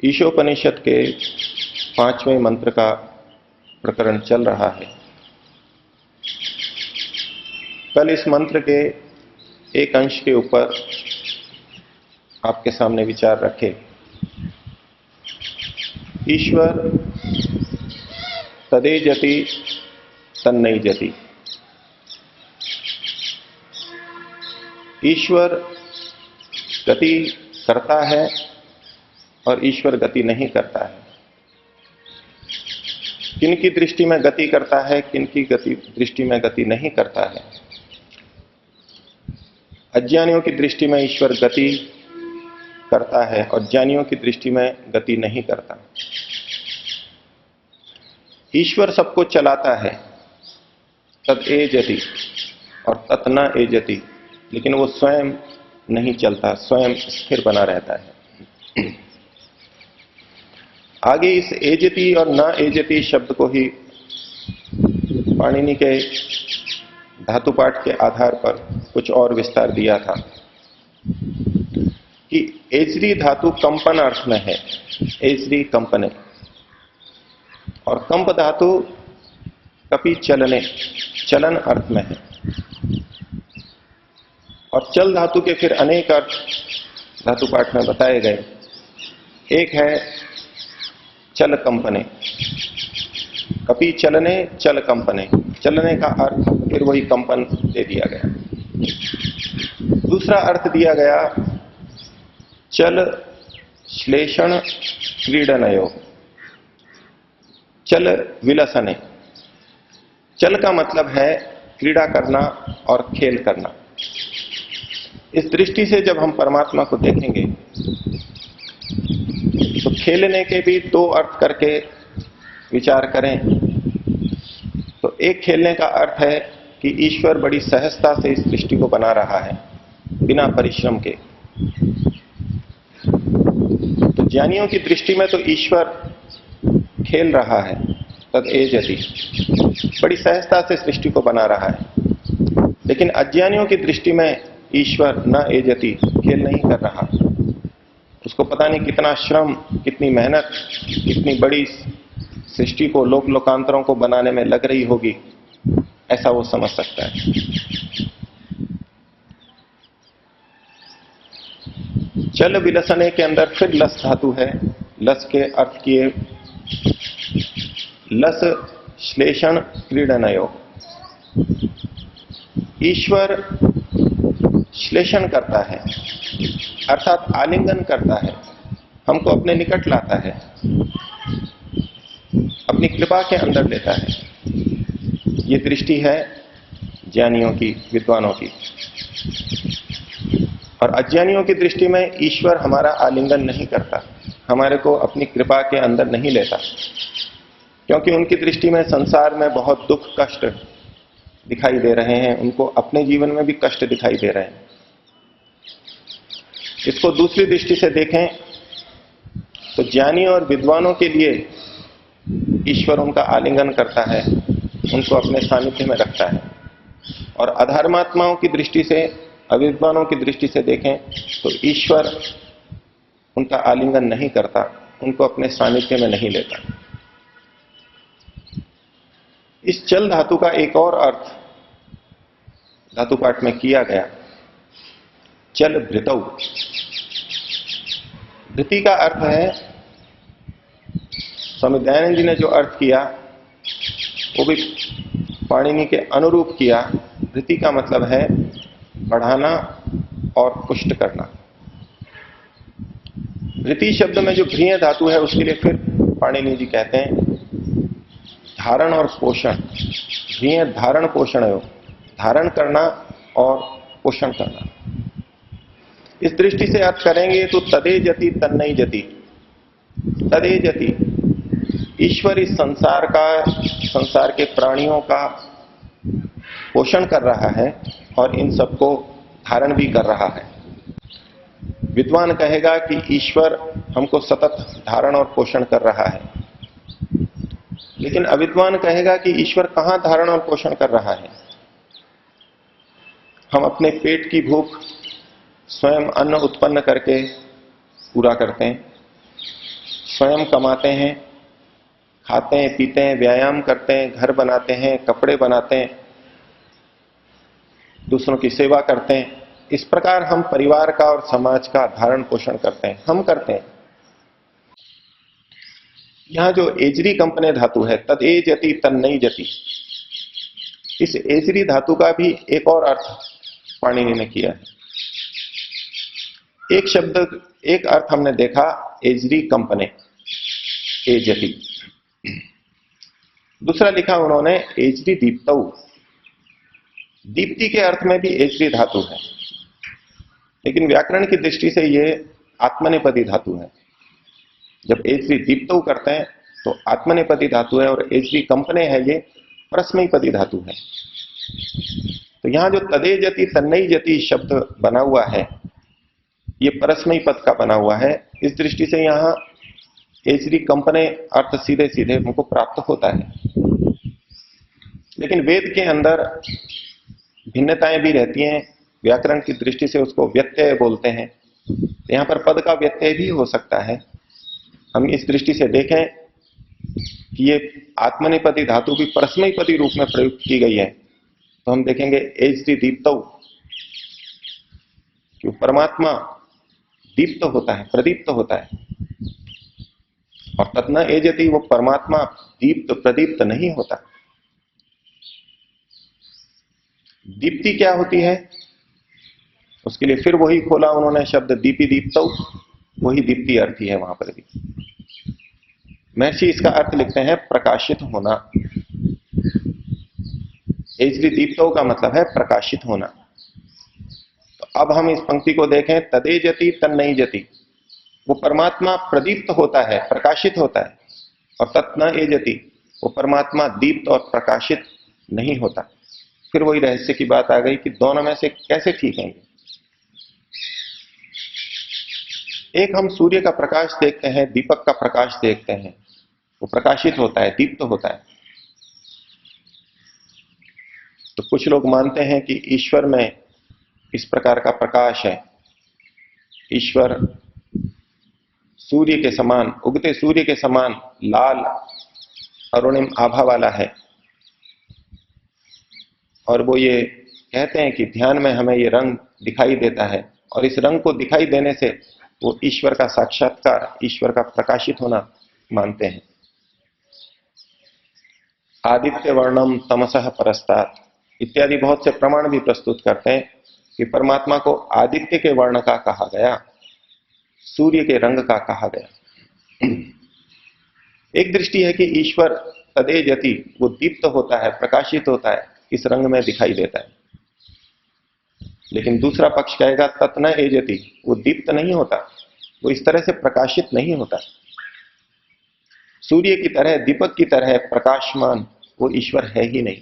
ईशोपनिषद के 5वें मंत्र का प्रकरण चल रहा है। कल इस मंत्र के एक अंश के ऊपर आपके सामने विचार रखे। ईश्वर तदेजति तन्नैजति। ईश्वर गति करता है और ईश्वर गति नहीं करता है। किनकी दृष्टि में गति करता है, किनकी दृष्टि में गति नहीं करता है। अज्ञानियों की दृष्टि में ईश्वर गति करता है और ज्ञानियों की दृष्टि में गति नहीं करता। ईश्वर सबको चलाता है, तद एजति और तत् न एजति, लेकिन वो स्वयं नहीं चलता, स्वयं स्थिर बना रहता है। आगे इस एजति और न एजति शब्द को ही पाणिनि के धातुपाठ के आधार पर कुछ और विस्तार दिया था कि एजरी धातु कंपन अर्थ में है, एजरी कंपने, और कंप धातु कपि चलने, चलन अर्थ में है। और चल धातु के फिर अनेक अर्थ धातुपाठ में बताए गए। एक है चल कंपने, कपि चलने चल कंपने, चलने का अर्थ फिर वही कंपन दे दिया गया। दूसरा अर्थ दिया गया चल श्लेषण क्रीडनयो, चल विलसने। चल का मतलब है क्रीड़ा करना और खेल करना। इस दृष्टि से जब हम परमात्मा को देखेंगे तो खेलने के भी दो अर्थ करके विचार करें तो एक खेलने का अर्थ है कि ईश्वर बड़ी सहजता से इस सृष्टि को बना रहा है बिना परिश्रम के। तो ज्ञानियों की दृष्टि में तो ईश्वर खेल रहा है, तद एजति, बड़ी सहजता से सृष्टि को बना रहा है। लेकिन अज्ञानियों की दृष्टि में ईश्वर न एजति, खेल नहीं कर रहा। उसको पता नहीं कितना श्रम, कितनी मेहनत, कितनी बड़ी सृष्टि को लोक लोकांतरों को बनाने में लग रही होगी, ऐसा वो समझ सकता है। चल विलसने के अंदर फिर लस धातु है। लस के अर्थ किए लस श्लेषण क्रीडनयो। ईश्वर श्लेषण करता है अर्थात आलिंगन करता है, हमको अपने निकट लाता है, अपनी कृपा के अंदर लेता है। ये दृष्टि है ज्ञानियों की, विद्वानों की। और अज्ञानियों की दृष्टि में ईश्वर हमारा आलिंगन नहीं करता, हमारे को अपनी कृपा के अंदर नहीं लेता, क्योंकि उनकी दृष्टि में संसार में बहुत दुख कष्ट दिखाई दे रहे हैं, उनको अपने जीवन में भी कष्ट दिखाई दे रहे हैं। इसको दूसरी दृष्टि से देखें तो ज्ञानी और विद्वानों के लिए ईश्वर उनका आलिंगन करता है, उनको अपने सानिध्य में रखता है। और अधर्मात्माओं की दृष्टि से, अविद्वानों की दृष्टि से देखें तो ईश्वर उनका आलिंगन नहीं करता, उनको अपने सानिध्य में नहीं लेता। इस चल धातु का एक और अर्थ धातुपाठ में किया गया जल भृतौ। भृति का अर्थ है, स्वामी दयानंद जी ने जो अर्थ किया वो भी पाणिनि के अनुरूप किया। भृति का मतलब है बढ़ाना और पुष्ट करना। भृति शब्द में जो भ्रीय धातु है उसके लिए फिर पाणिनि जी कहते हैं धारण और पोषण। भ्रीय धारण पोषण है, धारण करना और पोषण करना। इस दृष्टि से अर्थ करेंगे तो तदे जति तन्नई जति। तदे जति, ईश्वर इस संसार का, संसार के प्राणियों का पोषण कर रहा है और इन सबको धारण भी कर रहा है। विद्वान कहेगा कि ईश्वर हमको सतत धारण और पोषण कर रहा है, लेकिन अविद्वान कहेगा कि ईश्वर कहां धारण और पोषण कर रहा है। हम अपने पेट की भूख स्वयं अन्न उत्पन्न करके पूरा करते हैं, स्वयं कमाते हैं, खाते हैं, पीते हैं, व्यायाम करते हैं, घर बनाते हैं, कपड़े बनाते हैं, दूसरों की सेवा करते हैं। इस प्रकार हम परिवार का और समाज का धारण पोषण करते हैं, हम करते हैं। यहां जो एजरी कंपने धातु है, तद ए जति तन्नई जति, इस एजरी धातु का भी एक और अर्थ पाणिनि ने किया है। एक शब्द, एक अर्थ हमने देखा एजरी कंपने, ए जति। दूसरा लिखा उन्होंने एजरी दीप्तौ। दीप्ति के अर्थ में भी एजरी धातु है, लेकिन व्याकरण की दृष्टि से ये आत्मनेपदी धातु है। जब एजरी दीप्तौ करते हैं तो आत्मनेपदी धातु है, और एजरी कंपने है ये परस्मैपदी धातु है। तो यहां जो तदे जति तन्नई जति शब्द बना हुआ है ये परस्मई पद का बना हुआ है। इस दृष्टि से यहां एजरी कंपने अर्थ सीधे सीधे हमको प्राप्त होता है, लेकिन वेद के अंदर भिन्नताएं भी रहती हैं। व्याकरण की दृष्टि से उसको व्यत्यय बोलते हैं। यहां पर पद का व्यत्यय भी हो सकता है। हम इस दृष्टि से देखें कि ये आत्मनेपदी धातु भी परस्मैपदी रूप में प्रयुक्त की गई है, तो हम देखेंगे एजरी दीप्तौ, कि परमात्मा दीप्त होता है, प्रदीप्त होता है, और तत्न एजति, वो परमात्मा दीप्त प्रदीप्त नहीं होता। दीप्ति क्या होती है, उसके लिए फिर वही खोला उन्होंने शब्द दीपी दीप्तौ, वही दीप्ति अर्थ ही है वहां पर भी। महर्षि इसका अर्थ लिखते हैं प्रकाशित होना। एजरी दीप्तौ का मतलब है प्रकाशित होना। तो अब हम इस पंक्ति को देखें, तदे जति तन्नई जति, वो परमात्मा प्रदीप्त होता है, प्रकाशित होता है, और तत्न एजति, वो परमात्मा दीप्त और प्रकाशित नहीं होता। फिर वही रहस्य की बात आ गई कि दोनों में से कैसे ठीक है। एक हम सूर्य का प्रकाश देखते हैं, दीपक का प्रकाश देखते हैं, वो प्रकाशित होता है, दीप्त होता है। तो कुछ लोग मानते हैं कि ईश्वर में इस प्रकार का प्रकाश है। ईश्वर सूर्य के समान, उगते सूर्य के समान लाल अरुणिम आभा वाला है, और वो ये कहते हैं कि ध्यान में हमें ये रंग दिखाई देता है, और इस रंग को दिखाई देने से वो ईश्वर का साक्षात्कार, ईश्वर का प्रकाशित होना मानते हैं। आदित्य वर्णम तमसः परस्तात् इत्यादि बहुत से प्रमाण भी प्रस्तुत करते हैं कि परमात्मा को आदित्य के वर्ण का कहा गया, सूर्य के रंग का कहा गया। एक दृष्टि है कि ईश्वर तदे जति, वो दीप्त होता है, प्रकाशित होता है, इस रंग में दिखाई देता है। लेकिन दूसरा पक्ष कहेगा तत्न एजति, वो दीप्त नहीं होता, वो इस तरह से प्रकाशित नहीं होता। सूर्य की तरह, दीपक की तरह प्रकाशमान वो ईश्वर है ही नहीं।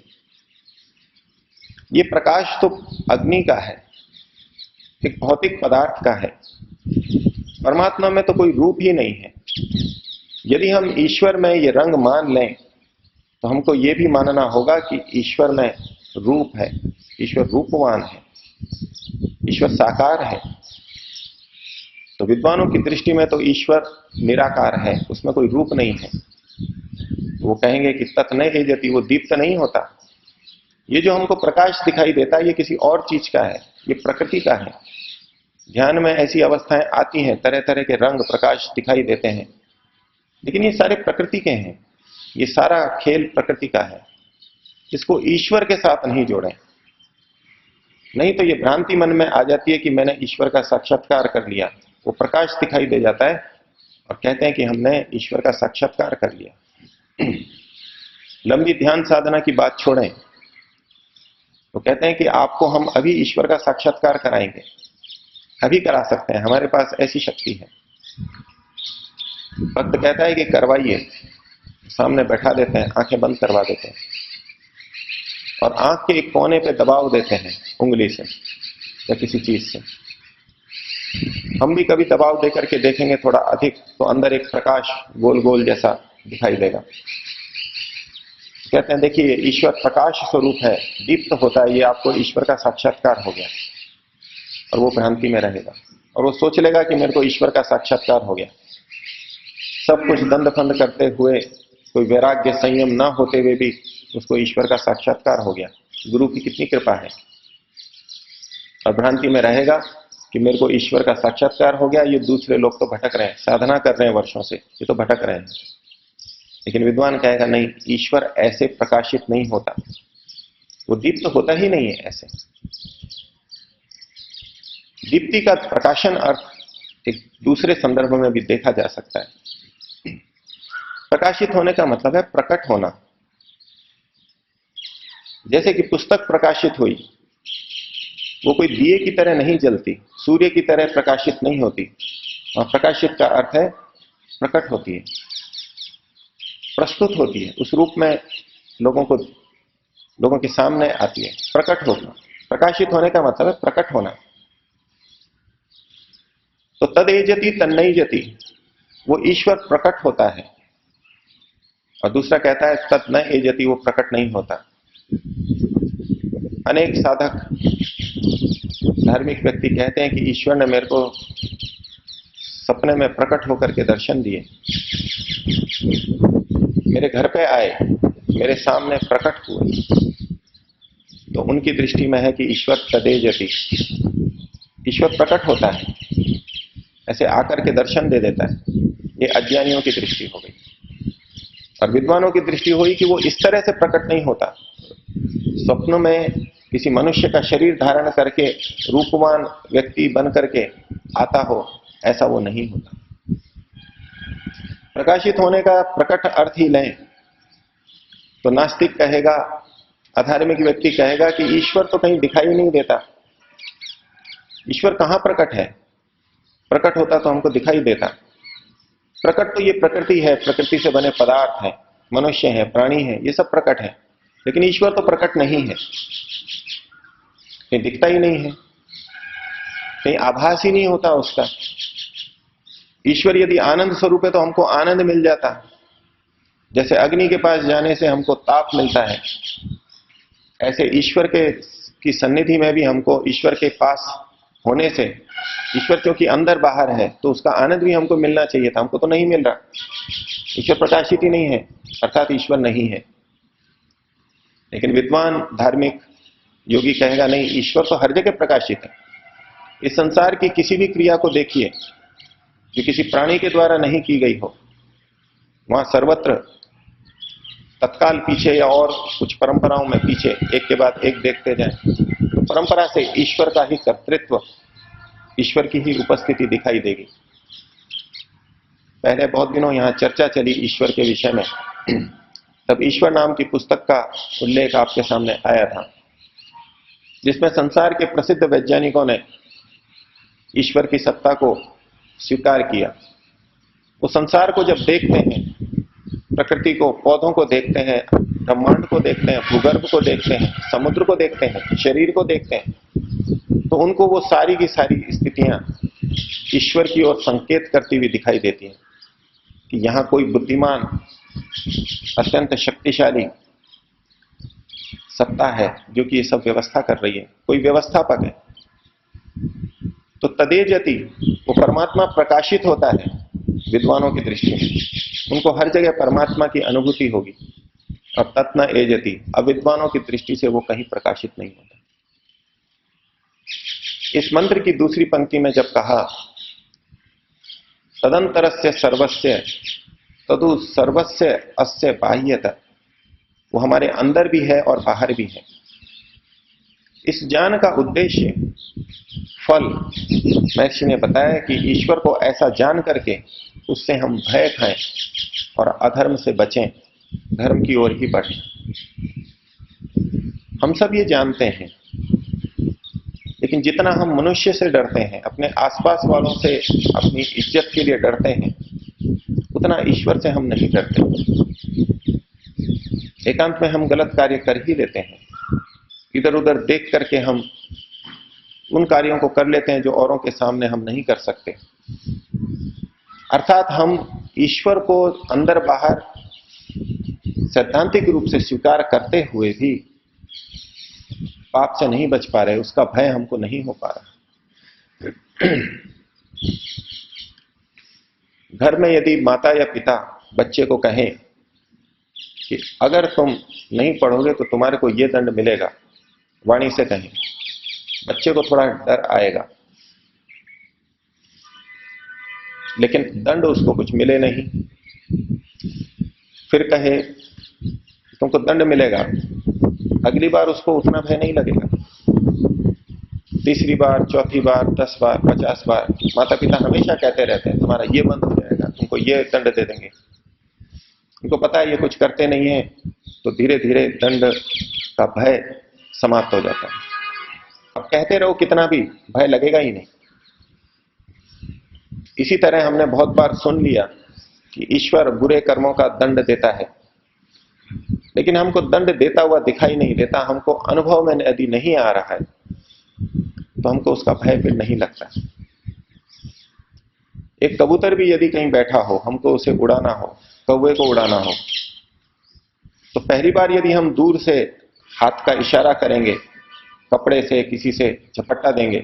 ये प्रकाश तो अग्नि का है, एक भौतिक पदार्थ का है। परमात्मा में तो कोई रूप ही नहीं है। यदि हम ईश्वर में ये रंग मान लें तो हमको ये भी मानना होगा कि ईश्वर में रूप है, ईश्वर रूपवान है, ईश्वर साकार है। तो विद्वानों की दृष्टि में तो ईश्वर निराकार है, उसमें कोई रूप नहीं है। वो कहेंगे कि तत् न एजति, वो दीप्त नहीं होता। ये जो हमको प्रकाश दिखाई देता है ये किसी और चीज का है, ये प्रकृति का है। ध्यान में ऐसी अवस्थाएं आती हैं, तरह तरह के रंग प्रकाश दिखाई देते हैं, लेकिन ये सारे प्रकृति के हैं, ये सारा खेल प्रकृति का है। इसको ईश्वर के साथ नहीं जोड़ें, नहीं तो ये भ्रांति मन में आ जाती है कि मैंने ईश्वर का साक्षात्कार कर लिया। वो प्रकाश दिखाई दे जाता है और कहते हैं कि हमने ईश्वर का साक्षात्कार कर लिया। लंबी ध्यान साधना की बात छोड़ें, तो कहते हैं कि आपको हम अभी ईश्वर का साक्षात्कार कराएंगे, अभी करा सकते हैं, हमारे पास ऐसी शक्ति है। भक्त कहता है कि करवाइए, सामने बैठा देते हैं, आंखें बंद करवा देते हैं और आंख के एक कोने पे दबाव देते हैं उंगली से या किसी चीज से। हम भी कभी दबाव देकर के देखेंगे थोड़ा अधिक, तो अंदर एक प्रकाश गोल गोल जैसा दिखाई देगा। कहते हैं देखिए ईश्वर प्रकाश स्वरूप है, दीप्त होता है, ये आपको ईश्वर का साक्षात्कार हो गया। और वो भ्रांति में रहेगा और वो सोच लेगा कि मेरे को ईश्वर का साक्षात्कार हो गया। सब कुछ दंड फंद करते हुए, कोई वैराग्य संयम ना होते हुए भी उसको ईश्वर का साक्षात्कार हो गया। गुरु की कितनी कृपा है। और भ्रांति में रहेगा कि मेरे को ईश्वर का साक्षात्कार हो गया, ये दूसरे लोग तो भटक रहे हैं, साधना कर रहे हैं वर्षों से, ये तो भटक रहे हैं। लेकिन विद्वान कहेगा नहीं, ईश्वर ऐसे प्रकाशित नहीं होता, वो दीप्त होता ही नहीं है ऐसे। दीप्ति का प्रकाशन अर्थ एक दूसरे संदर्भ में भी देखा जा सकता है। प्रकाशित होने का मतलब है प्रकट होना। जैसे कि पुस्तक प्रकाशित हुई, वो कोई दिए की तरह नहीं जलती, सूर्य की तरह प्रकाशित नहीं होती। और प्रकाशित का अर्थ है प्रकट होती है, प्रस्तुत होती है, उस रूप में लोगों के सामने आती है, प्रकट होना। प्रकाशित होने का मतलब है प्रकट होना। तो तदेजति तन्नईजति, वो ईश्वर प्रकट होता है। और दूसरा कहता है तत् न एजति, वो प्रकट नहीं होता। अनेक साधक धार्मिक व्यक्ति कहते हैं कि ईश्वर ने मेरे को सपने में प्रकट होकर के दर्शन दिए, मेरे घर पे आए, मेरे सामने प्रकट हुए। तो उनकी दृष्टि में है कि ईश्वर तदेजति, ईश्वर प्रकट होता है, ऐसे आकर के दर्शन दे देता है। ये अज्ञानियों की दृष्टि हो गई। और विद्वानों की दृष्टि हुई कि वो इस तरह से प्रकट नहीं होता। स्वप्न में किसी मनुष्य का शरीर धारण करके रूपवान व्यक्ति बन करके आता हो, ऐसा वो नहीं होता। प्रकाशित होने का प्रकट अर्थ ही लें तो नास्तिक कहेगा, अधार्मिक व्यक्ति कहेगा कि ईश्वर तो कहीं दिखाई नहीं देता। ईश्वर कहां प्रकट है? प्रकट होता तो हमको दिखाई देता। प्रकट तो ये प्रकृति है, प्रकृति से बने पदार्थ है, मनुष्य है, प्राणी है, ये सब प्रकट है। लेकिन ईश्वर तो प्रकट नहीं है, कहीं दिखता ही नहीं है, कहीं आभास ही नहीं होता उसका। ईश्वर यदि आनंद स्वरूप है तो हमको आनंद मिल जाता, जैसे अग्नि के पास जाने से हमको ताप मिलता है, ऐसे ईश्वर की सन्निधि में भी हमको ईश्वर के पास होने से, ईश्वर क्योंकि अंदर बाहर है तो उसका आनंद भी हमको मिलना चाहिए था, हमको तो नहीं मिल रहा। ईश्वर प्रकाशित ही नहीं है, अर्थात ईश्वर नहीं है। लेकिन विद्वान धार्मिक योगी कहेगा नहीं, ईश्वर तो हर जगह प्रकाशित है। इस संसार की किसी भी क्रिया को देखिए जो किसी प्राणी के द्वारा नहीं की गई हो, वहां सर्वत्र तत्काल पीछे या और कुछ परंपराओं में पीछे एक के बाद एक देखते जाएं तो परंपरा से ईश्वर का ही कर्तृत्व, ईश्वर की ही उपस्थिति दिखाई देगी। पहले बहुत दिनों यहां चर्चा चली ईश्वर के विषय में, तब ईश्वर नाम की पुस्तक का उल्लेख आपके सामने आया था, जिसमें संसार के प्रसिद्ध वैज्ञानिकों ने ईश्वर की सत्ता को स्वीकार किया। वो संसार को जब देखते हैं, प्रकृति को, पौधों को देखते हैं, ब्रह्मांड को देखते हैं, भूगर्भ को देखते हैं, समुद्र को देखते हैं, शरीर को देखते हैं, तो उनको वो सारी की सारी स्थितियां ईश्वर की ओर संकेत करती हुई दिखाई देती हैं कि यहां कोई बुद्धिमान, अत्यंत शक्तिशाली सत्ता है जो कि ये सब व्यवस्था कर रही है, कोई व्यवस्थापक है। तो तदेजति, वो परमात्मा प्रकाशित होता है विद्वानों की दृष्टि में, उनको हर जगह परमात्मा की अनुभूति होगी। और तत् न एजति, अविद्वानों की दृष्टि से वो कहीं प्रकाशित नहीं होता। इस मंत्र की दूसरी पंक्ति में जब कहा तदंतरस्य सर्वस्य तदु सर्वस्य अस्य बाह्यत, वो हमारे अंदर भी है और बाहर भी है। इस ज्ञान का उद्देश्य फल महर्षि ने बताया कि ईश्वर को ऐसा जान करके उससे हम भय खाएं और अधर्म से बचें, धर्म की ओर ही बढ़ें। हम सब ये जानते हैं, लेकिन जितना हम मनुष्य से डरते हैं, अपने आसपास वालों से अपनी इज्जत के लिए डरते हैं, उतना ईश्वर से हम नहीं डरते। एकांत में हम गलत कार्य कर ही लेते हैं, इधर उधर देख करके हम उन कार्यों को कर लेते हैं जो औरों के सामने हम नहीं कर सकते। अर्थात हम ईश्वर को अंदर बाहर सैद्धांतिक रूप से स्वीकार करते हुए भी पाप से नहीं बच पा रहे, उसका भय हमको नहीं हो पा रहा। घर में यदि माता या पिता बच्चे को कहें कि अगर तुम नहीं पढ़ोगे तो तुम्हारे को यह दंड मिलेगा, वाणी से कहें, बच्चे को थोड़ा डर आएगा, लेकिन दंड उसको कुछ मिले नहीं। फिर कहे तुमको दंड मिलेगा, अगली बार उसको उतना भय नहीं लगेगा। तीसरी बार, चौथी बार, 10 बार, 50 बार माता पिता हमेशा कहते रहते हैं तुम्हारा ये बंद हो जाएगा, तुमको ये दंड दे देंगे। उनको पता है ये कुछ करते नहीं है, तो धीरे धीरे दंड का भय समाप्त हो जाता है। अब कहते रहो कितना भी, भय लगेगा ही नहीं। इसी तरह हमने बहुत बार सुन लिया कि ईश्वर बुरे कर्मों का दंड देता है, लेकिन हमको दंड देता हुआ दिखाई नहीं देता, हमको अनुभव में यदि नहीं आ रहा है तो हमको उसका भय फिर नहीं लगता। एक कबूतर भी यदि कहीं बैठा हो, हमको उसे उड़ाना हो, कौवे को उड़ाना हो, तो पहली बार यदि हम दूर से हाथ का इशारा करेंगे, कपड़े से किसी से झपट्टा देंगे,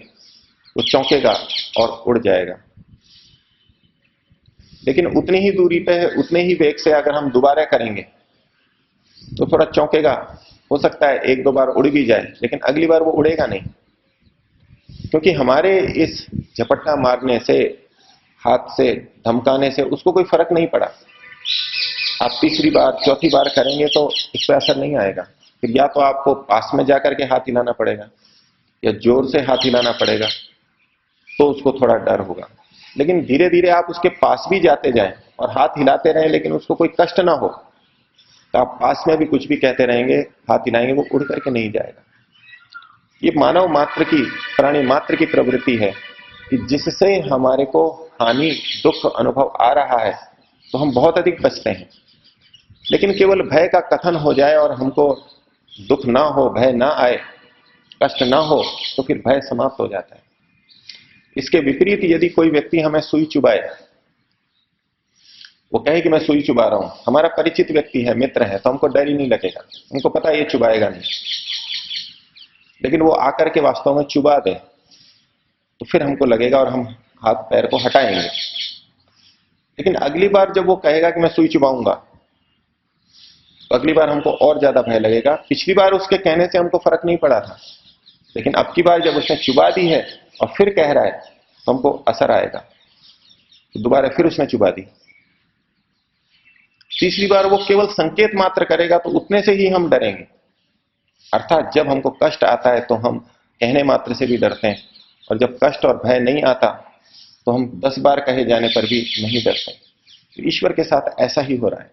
वो चौंकेगा और उड़ जाएगा। लेकिन उतनी ही दूरी पे है, उतने ही वेग से अगर हम दोबारा करेंगे तो थोड़ा चौंकेगा, हो सकता है 1-2 बार उड़ भी जाए, लेकिन अगली बार वो उड़ेगा नहीं, क्योंकि हमारे इस झपट्टा मारने से, हाथ से धमकाने से उसको कोई फर्क नहीं पड़ा। आप तीसरी बार, चौथी बार करेंगे तो इस पर असर नहीं आएगा। फिर या तो आपको पास में जाकर के हाथ हिलाना पड़ेगा या जोर से हाथ हिलाना पड़ेगा, तो उसको थोड़ा डर होगा। लेकिन धीरे धीरे आप उसके पास भी जाते जाएं और हाथ हिलाते रहें, लेकिन उसको कोई कष्ट ना हो, तो आप पास में भी कुछ भी कहते रहेंगे, हाथ हिलाएंगे, वो उड़ करके नहीं जाएगा। ये मानव मात्र की, प्राणी मात्र की प्रवृत्ति है कि जिससे हमारे को हानि, दुख अनुभव आ रहा है तो हम बहुत अधिक बचते हैं। लेकिन केवल भय का कथन हो जाए और हमको दुख ना हो, भय ना आए, कष्ट ना हो, तो फिर भय समाप्त हो जाता है। इसके विपरीत यदि कोई व्यक्ति हमें सुई चुभाए, वो कहे कि मैं सुई चुभा रहा हूं, हमारा परिचित व्यक्ति है, मित्र है, तो हमको डर ही नहीं लगेगा, हमको पता है ये चुभाएगा नहीं। लेकिन वो आकर के वास्तव में चुभा दे तो फिर हमको लगेगा और हम हाथ पैर को हटाएंगे। लेकिन अगली बार जब वो कहेगा कि मैं सुई चुभाऊंगा, तो अगली बार हमको और ज्यादा भय लगेगा। पिछली बार उसके कहने से हमको फर्क नहीं पड़ा था, लेकिन अब की बार जब उसने चुभा दी है और फिर कह रहा है तो हमको असर आएगा, तो दोबारा फिर उसने चुभा दी। तीसरी बार वो केवल संकेत मात्र करेगा तो उतने से ही हम डरेंगे। अर्थात जब हमको कष्ट आता है तो हम कहने मात्र से भी डरते हैं, और जब कष्ट और भय नहीं आता तो हम 10 बार कहे जाने पर भी नहीं डरते। तो ईश्वर के साथ ऐसा ही हो रहा है।